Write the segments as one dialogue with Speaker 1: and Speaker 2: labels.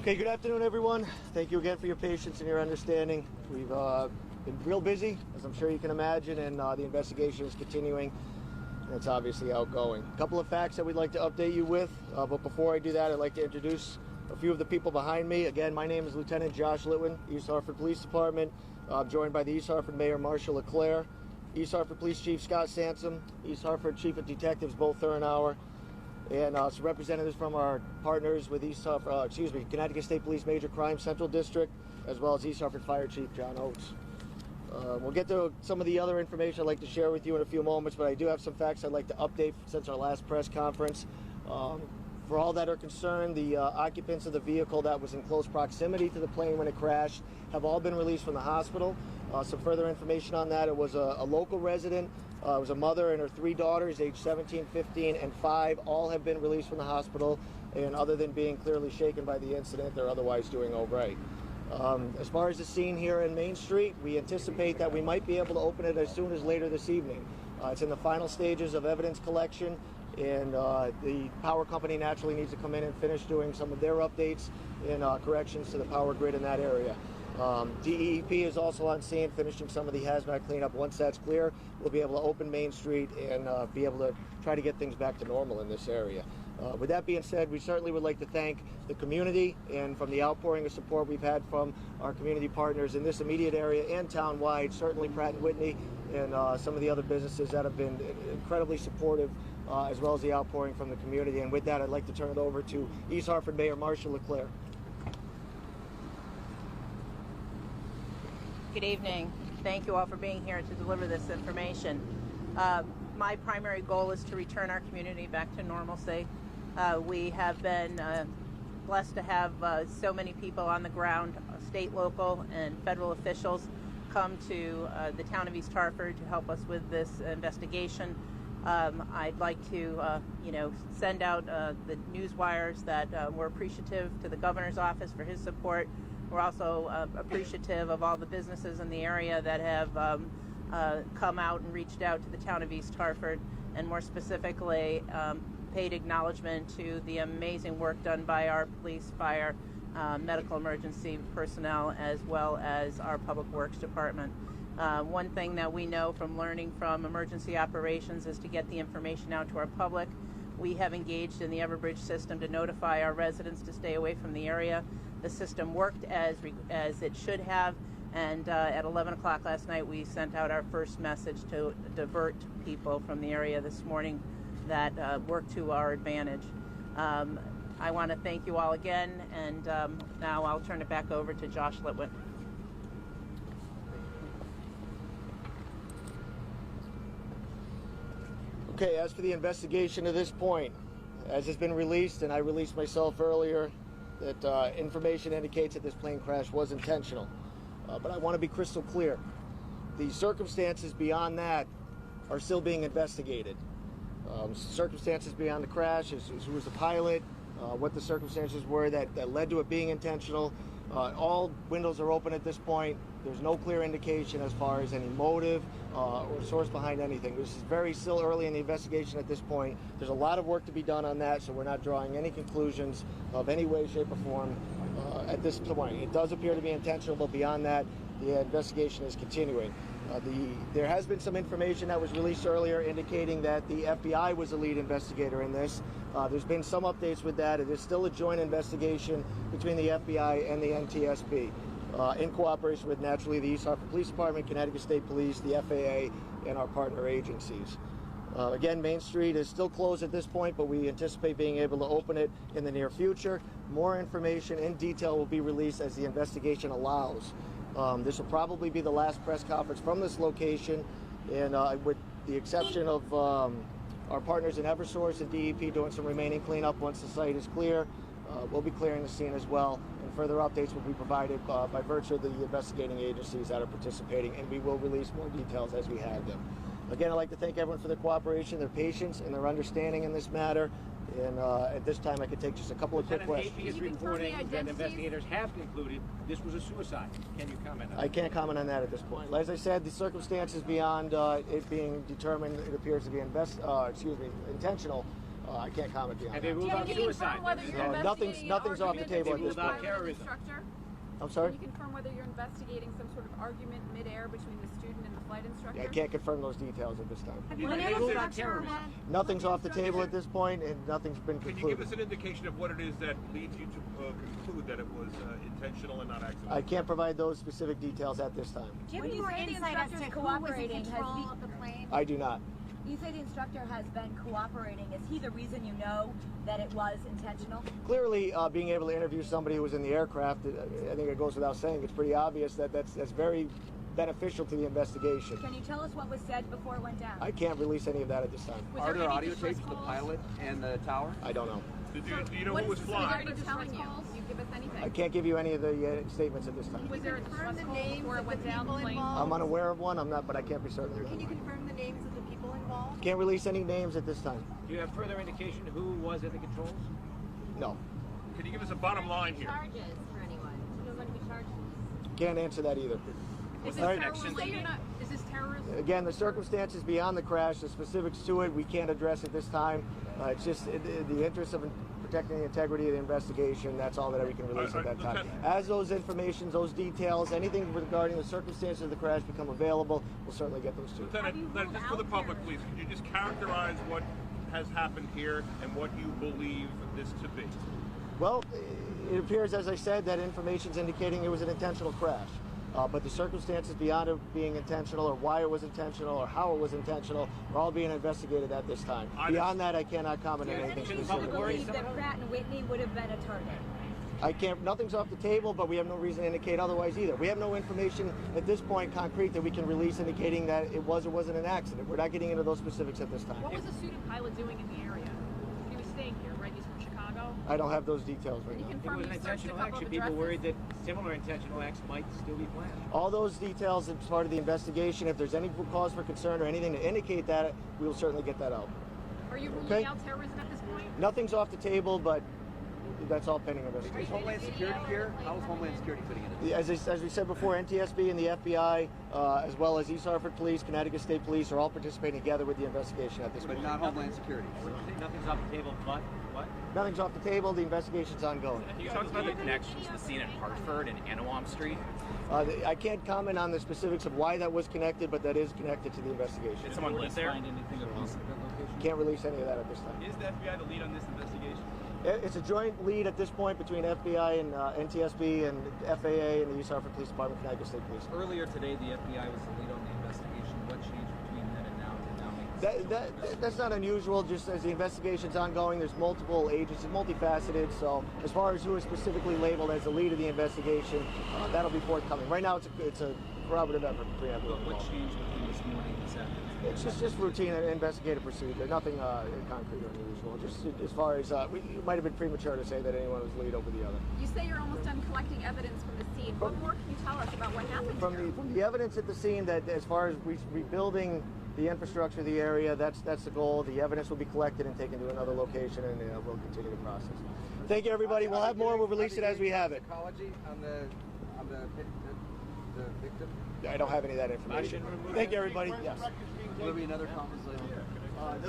Speaker 1: Okay, good afternoon, everyone. Thank you again for your patience and your understanding. We've been real busy, as I'm sure you can imagine, and the investigation is continuing, and it's obviously outgoing. A couple of facts that we'd like to update you with, but before I do that, I'd like to introduce a few of the people behind me. Again, my name is Lieutenant Josh Litwin, East Hartford Police Department. I'm joined by the East Hartford Mayor Marshall LeClaire, East Hartford Police Chief Scott Sansom, East Hartford Chief of Detectives Bo Thurenauer, and some representatives from our partners with Connecticut State Police Major Crime Central District, as well as East Hartford Fire Chief John Oates. We'll get to some of the other information I'd like to share with you in a few moments, but I do have some facts I'd like to update since our last press conference. For all that are concerned, the occupants of the vehicle that was in close proximity to the plane when it crashed have all been released from the hospital. Some further information on that: it was a local resident. It was a mother and her 3 daughters, aged 17, 15, and 5. All have been released from the hospital, and other than being clearly shaken by the incident, they're otherwise doing all right. As far as the scene here in Main Street, we anticipate that we might be able to open it as soon as later this evening. It's in the final stages of evidence collection, and the power company naturally needs to come in and finish doing some of their updates and corrections to the power grid in that area. DEEP is also on scene, finishing some of the hazmat cleanup. Once that's clear, we'll be able to open Main Street and be able to try to get things back to normal in this area. With that being said, we certainly would like to thank the community and from the outpouring of support we've had from our community partners in this immediate area and town-wide, certainly Pratt & Whitney and some of the other businesses that have been incredibly supportive, as well as the outpouring from the community. And with that, I'd like to turn it over to East Hartford Mayor Marshall LeClaire.
Speaker 2: Good evening. Thank you all for being here to deliver this information. My primary goal is to return our community back to normalcy. We have been blessed to have so many people on the ground, state, local, and federal officials come to the town of East Hartford to help us with this investigation. I'd like to, send out the news wires that we're appreciative to the governor's office for his support. We're also appreciative of all the businesses in the area that have come out and reached out to the town of East Hartford, and more specifically paid acknowledgement to the amazing work done by our police, fire, medical emergency personnel, as well as our public works department. One thing that we know from learning from emergency operations is to get the information out to our public. We have engaged in the Everbridge system to notify our residents to stay away from the area. The system worked as it should have, and at 11 o'clock last night we sent out our first message to divert people from the area this morning that worked to our advantage. I want to thank you all again, and now I'll turn it back over to Josh Litwin.
Speaker 1: Okay, as for the investigation to this point, as has been released, and I released myself earlier, that information indicates that this plane crash was intentional. But I want to be crystal clear. The circumstances beyond that are still being investigated. Circumstances beyond the crash is who was the pilot, what the circumstances were that led to it being intentional. All windows are open at this point. There's no clear indication as far as any motive or source behind anything. This is still early in the investigation at this point. There's a lot of work to be done on that, so we're not drawing any conclusions of any way, shape, or form at this point. It does appear to be intentional, but beyond that, the investigation is continuing. There has been some information that was released earlier indicating that the FBI was the lead investigator in this. There's been some updates with that. It is still a joint investigation between the FBI and the NTSB, in cooperation with, naturally, the East Hartford Police Department, Connecticut State Police, the FAA, and our partner agencies. Again, Main Street is still closed at this point, but we anticipate being able to open it in the near future. More information in detail will be released as the investigation allows. This will probably be the last press conference from this location, and with the exception of our partners in Eversource and DEP doing some remaining cleanup once the site is clear, we'll be clearing the scene as well, and further updates will be provided by virtue of the investigating agencies that are participating, and we will release more details as we have them. Again, I'd like to thank everyone for their cooperation, their patience, and their understanding in this matter. And at this time, I could take just a couple of quick questions.
Speaker 3: AP is reporting that investigators have concluded this was a suicide. Can you comment on that?
Speaker 1: I can't comment on that at this point. As I said, the circumstances beyond it being determined, it appears to be intentional. I can't comment beyond
Speaker 3: Have they
Speaker 1: that.
Speaker 3: ruled out
Speaker 4: Can you
Speaker 3: suicide?
Speaker 4: confirm whether you're
Speaker 1: No,
Speaker 4: investigating
Speaker 1: nothing's
Speaker 4: an
Speaker 1: off the
Speaker 4: argument
Speaker 1: table at
Speaker 4: between
Speaker 1: this
Speaker 4: the
Speaker 1: point.
Speaker 4: pilot and
Speaker 3: Terrorism.
Speaker 4: instructor?
Speaker 1: I'm sorry?
Speaker 4: Can you confirm whether you're investigating some sort of argument midair between the student and the flight instructor?
Speaker 1: I can't confirm those details at this time.
Speaker 3: Have they ruled out terrorism?
Speaker 1: Nothing's off the table at this point, and nothing's been
Speaker 5: Can you
Speaker 1: concluded.
Speaker 5: give us an indication of what it is that leads you to conclude that it was intentional and not accidental?
Speaker 1: I can't provide those specific details at this time.
Speaker 6: Do you have
Speaker 4: When
Speaker 6: any
Speaker 4: you
Speaker 6: more
Speaker 4: say the
Speaker 6: insight as to
Speaker 4: instructor's
Speaker 6: who was in
Speaker 4: cooperating, has
Speaker 6: control
Speaker 4: the-
Speaker 6: of the plane?
Speaker 1: I do not.
Speaker 6: You say the instructor has been cooperating. Is he the reason you know that it was intentional?
Speaker 1: Clearly, being able to interview somebody who was in the aircraft, I think it goes without saying. It's pretty obvious that that's very beneficial to the investigation.
Speaker 6: Can you tell us what was said before it went down?
Speaker 1: I can't release any of that at this time.
Speaker 4: Was
Speaker 7: Are there
Speaker 4: any
Speaker 7: audio
Speaker 4: distress
Speaker 7: tapes of the
Speaker 4: calls?
Speaker 7: pilot and the tower?
Speaker 1: I don't know.
Speaker 5: Do you know
Speaker 4: What
Speaker 5: who was
Speaker 4: is the
Speaker 5: flying?
Speaker 4: instructor telling you? Can you give us anything?
Speaker 1: I can't give you any of the statements at this time.
Speaker 4: Was there a distress call before it went down the plane?
Speaker 1: I'm unaware of one. I'm not, but I can't be certain.
Speaker 8: Can you confirm the names of the people involved?
Speaker 1: Can't release any names at this time.
Speaker 3: Do you have further indication who was at the controls?
Speaker 1: No.
Speaker 5: Can you give us a bottom line here?
Speaker 6: Charges for anyone? Do you know any charges?
Speaker 1: Can't answer that either.
Speaker 4: Is this
Speaker 1: All right.
Speaker 4: terrorism? Is this terrorism?
Speaker 1: Again, the circumstances beyond the crash, the specifics to it, we can't address at this time. It's just the interest of protecting the integrity of the investigation. That's all that we can release at that time. As those information, those details, anything regarding the circumstances of the crash become available, we'll certainly get those to you.
Speaker 5: Lieutenant, just for the public, please, could you just characterize what has happened here and what you believe this to be?
Speaker 1: Well, it appears, as I said, that information's indicating it was an intentional crash. But the circumstances beyond it being intentional, or why it was intentional, or how it was intentional, are all being investigated at this time. Beyond that, I cannot comment on anything
Speaker 3: Should the
Speaker 1: specific.
Speaker 3: public worry
Speaker 6: Believe that Pratt and Whitney would have been a target.
Speaker 1: I can't. Nothing's off the table, but we have no reason to indicate otherwise either. We have no information at this point, concrete, that we can release indicating that it was or wasn't an accident. We're not getting into those specifics at this time.
Speaker 4: What was the student pilot doing in the area? He was staying here, right? He's from Chicago.
Speaker 1: I don't have those details right
Speaker 4: You
Speaker 1: now.
Speaker 3: If it
Speaker 4: confirm
Speaker 3: was
Speaker 4: you
Speaker 3: an
Speaker 4: searched a
Speaker 3: intentional
Speaker 4: couple
Speaker 3: act,
Speaker 4: of
Speaker 3: should people
Speaker 4: addresses?
Speaker 3: worried that similar intentional acts might still be planned?
Speaker 1: All those details as part of the investigation. If there's any cause for concern or anything to indicate that, we will certainly get that out.
Speaker 4: Are you ruling
Speaker 1: Okay.
Speaker 4: out terrorism at this point?
Speaker 1: Nothing's off the table, but that's all pending
Speaker 7: Is
Speaker 1: investigation.
Speaker 7: Homeland Security here? How is Homeland Security fitting into this?
Speaker 1: As we said before, NTSB and the FBI, as well as East Hart Police, Connecticut State Police, are all participating together with the investigation at this
Speaker 7: But
Speaker 1: point.
Speaker 7: not Homeland Security.
Speaker 3: Nothing's off the table, but what?
Speaker 1: Nothing's off the table. The investigation's ongoing.
Speaker 9: Can you talk about the connection to the scene in Hartford and Anawam Street?
Speaker 1: I can't comment on the specifics of why that was connected, but that is connected to the investigation.
Speaker 9: Did someone live there?
Speaker 1: Can't release any of that at this time.
Speaker 9: Is the FBI the lead on this investigation?
Speaker 1: It's a joint lead at this point between FBI and NTSB and FAA and the East Hart Police Department, Connecticut State Police.
Speaker 10: Earlier today, the FBI was the lead on the investigation. What changed between then and now to now make this?
Speaker 1: That's not unusual. Just as the investigation's ongoing, there's multiple agencies, multifaceted. So as far as who is specifically labeled as the lead of the investigation, that'll be forthcoming. Right now, it's a corroborative effort.
Speaker 10: But what changed between this morning and this afternoon?
Speaker 1: It's just routine investigative procedure. Nothing concrete or unusual. Just as far as it might have been premature to say that anyone was lead over the other.
Speaker 4: You say you're almost done collecting evidence from the scene. What more can you tell us about what happened here?
Speaker 1: From the evidence at the scene, that as far as rebuilding the infrastructure of the area, that's the goal. The evidence will be collected and taken to another location, and we'll continue the process. Thank you, everybody. We'll have more. We'll release it as we have it.
Speaker 7: Psychology on the victim?
Speaker 1: I don't have any of that information. Thank you, everybody. Yes.
Speaker 7: Will there be another conference later?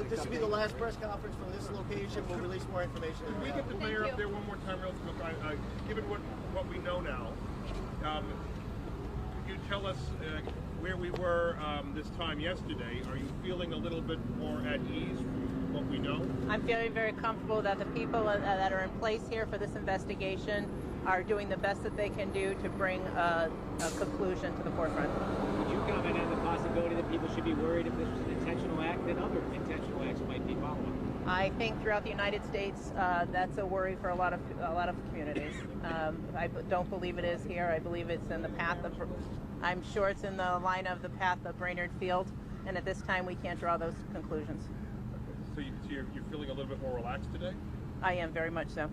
Speaker 1: This will be the last press conference from this location. We'll release more information.
Speaker 5: Can we get the mayor up there one more time real quick? Given what we know now, could you tell us where we were this time yesterday? Are you feeling a little bit more at ease from what we know?
Speaker 2: I'm feeling very comfortable that the people that are in place here for this investigation are doing the best that they can do to bring a conclusion to the forefront.
Speaker 3: Would you comment on the possibility that people should be worried if this was an intentional act, that other intentional acts might be following?
Speaker 2: I think throughout the United States, that's a worry for a lot of communities. I don't believe it is here. I believe it's in the path of. I'm sure it's in the line of the path of Brainerd Field, and at this time we can't draw those conclusions.
Speaker 5: So you're feeling a little bit more relaxed today?
Speaker 2: I am very much so,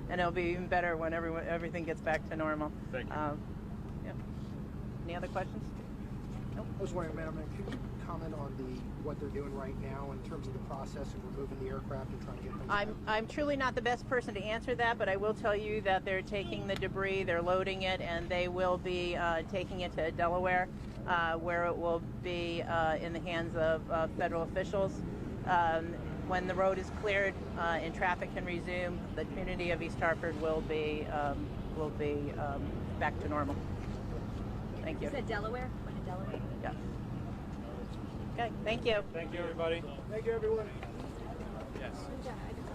Speaker 2: and it'll be even better when everything gets back to normal.
Speaker 5: Thank you.
Speaker 2: Yeah. Any other questions? Nope.
Speaker 11: I was wondering, Madam Mayor, could you comment on what they're doing right now in terms of the process of removing the aircraft and trying to get things
Speaker 2: I'm truly not the best person to answer that, but I will tell you that they're taking the debris, they're loading it, and they will be taking it to Delaware, where it will be in the hands of federal officials. When the road is cleared and traffic can resume, the community of East Hartford will be back to normal. Thank you.
Speaker 6: You said Delaware? When in Delaware?
Speaker 2: Yeah. Okay, thank you.
Speaker 5: Thank you, everybody.
Speaker 1: Thank you, everyone.
Speaker 5: Yes.
Speaker 4: Yeah, I just-